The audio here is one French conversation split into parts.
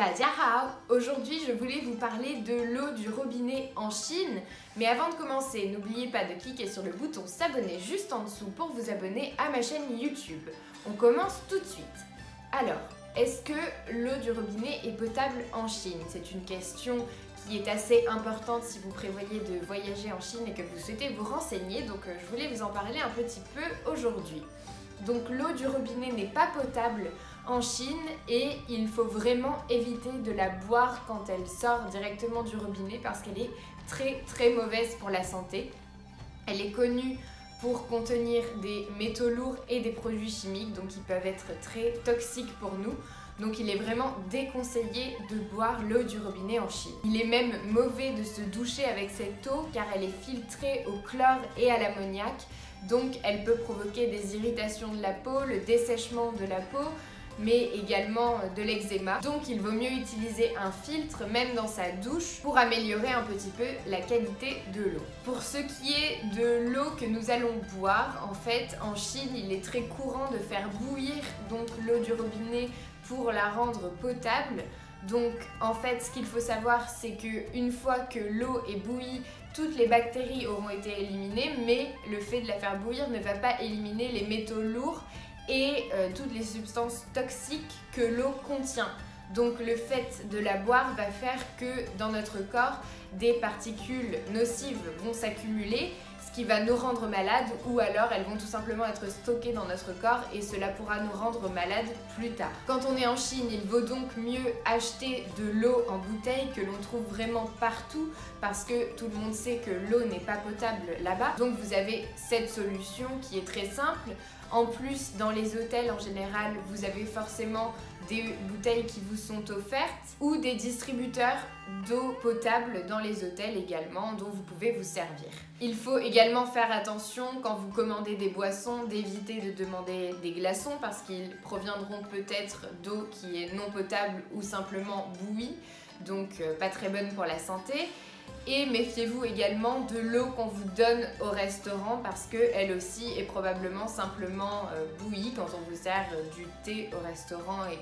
Dadiahao! Aujourd'hui, je voulais vous parler de l'eau du robinet en Chine. Mais avant de commencer, n'oubliez pas de cliquer sur le bouton s'abonner juste en dessous pour vous abonner à ma chaîne YouTube. On commence tout de suite. Alors, est-ce que l'eau du robinet est potable en Chine? C'est une question qui est assez importante si vous prévoyez de voyager en Chine et que vous souhaitez vous renseigner. Donc je voulais vous en parler un petit peu aujourd'hui. Donc l'eau du robinet n'est pas potable en Chine et il faut vraiment éviter de la boire quand elle sort directement du robinet parce qu'elle est très mauvaise pour la santé. Elle est connue pour contenir des métaux lourds et des produits chimiques, donc ils peuvent être très toxiques pour nous. Donc il est vraiment déconseillé de boire l'eau du robinet en Chine. Il est même mauvais de se doucher avec cette eau car elle est filtrée au chlore et à l'ammoniac. Donc elle peut provoquer des irritations de la peau, le dessèchement de la peau, mais également de l'eczéma. Donc il vaut mieux utiliser un filtre même dans sa douche pour améliorer un petit peu la qualité de l'eau. Pour ce qui est de l'eau que nous allons boire, en fait en Chine il est très courant de faire bouillir donc l'eau du robinet pour la rendre potable. Donc en fait ce qu'il faut savoir c'est que une fois que l'eau est bouillie, toutes les bactéries auront été éliminées, mais le fait de la faire bouillir ne va pas éliminer les métaux lourds et toutes les substances toxiques que l'eau contient. Donc le fait de la boire va faire que dans notre corps, des particules nocives vont s'accumuler, ce qui va nous rendre malades, ou alors elles vont tout simplement être stockées dans notre corps et cela pourra nous rendre malades plus tard. Quand on est en Chine, il vaut donc mieux acheter de l'eau en bouteille que l'on trouve vraiment partout parce que tout le monde sait que l'eau n'est pas potable là-bas. Donc vous avez cette solution qui est très simple. En plus, dans les hôtels en général, vous avez forcément des bouteilles qui vous sont offertes ou des distributeurs d'eau potable dans les hôtels également dont vous pouvez vous servir. Il faut également faire attention quand vous commandez des boissons d'éviter de demander des glaçons parce qu'ils proviendront peut-être d'eau qui est non potable ou simplement bouillie, donc pas très bonne pour la santé. Et méfiez-vous également de l'eau qu'on vous donne au restaurant parce qu'elle aussi est probablement simplement bouillie quand on vous sert du thé au restaurant et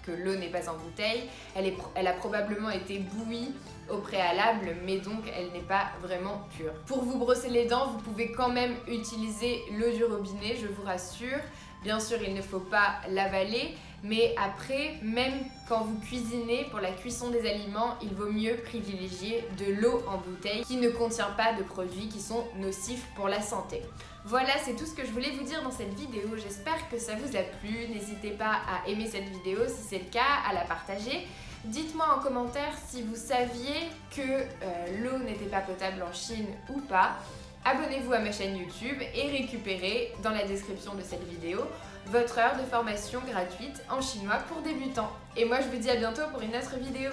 que l'eau n'est pas en bouteille. Elle a probablement été bouillie au préalable mais donc elle n'est pas vraiment pure. Pour vous brosser les dents, vous pouvez quand même utiliser l'eau du robinet, je vous rassure. Bien sûr, il ne faut pas l'avaler, mais après, même quand vous cuisinez, pour la cuisson des aliments, il vaut mieux privilégier de l'eau en bouteille qui ne contient pas de produits qui sont nocifs pour la santé. Voilà, c'est tout ce que je voulais vous dire dans cette vidéo. J'espère que ça vous a plu. N'hésitez pas à aimer cette vidéo si c'est le cas, à la partager. Dites-moi en commentaire si vous saviez que l'eau n'était pas potable en Chine ou pas. Abonnez-vous à ma chaîne YouTube et récupérez dans la description de cette vidéo votre heure de formation gratuite en chinois pour débutants. Et moi je vous dis à bientôt pour une autre vidéo.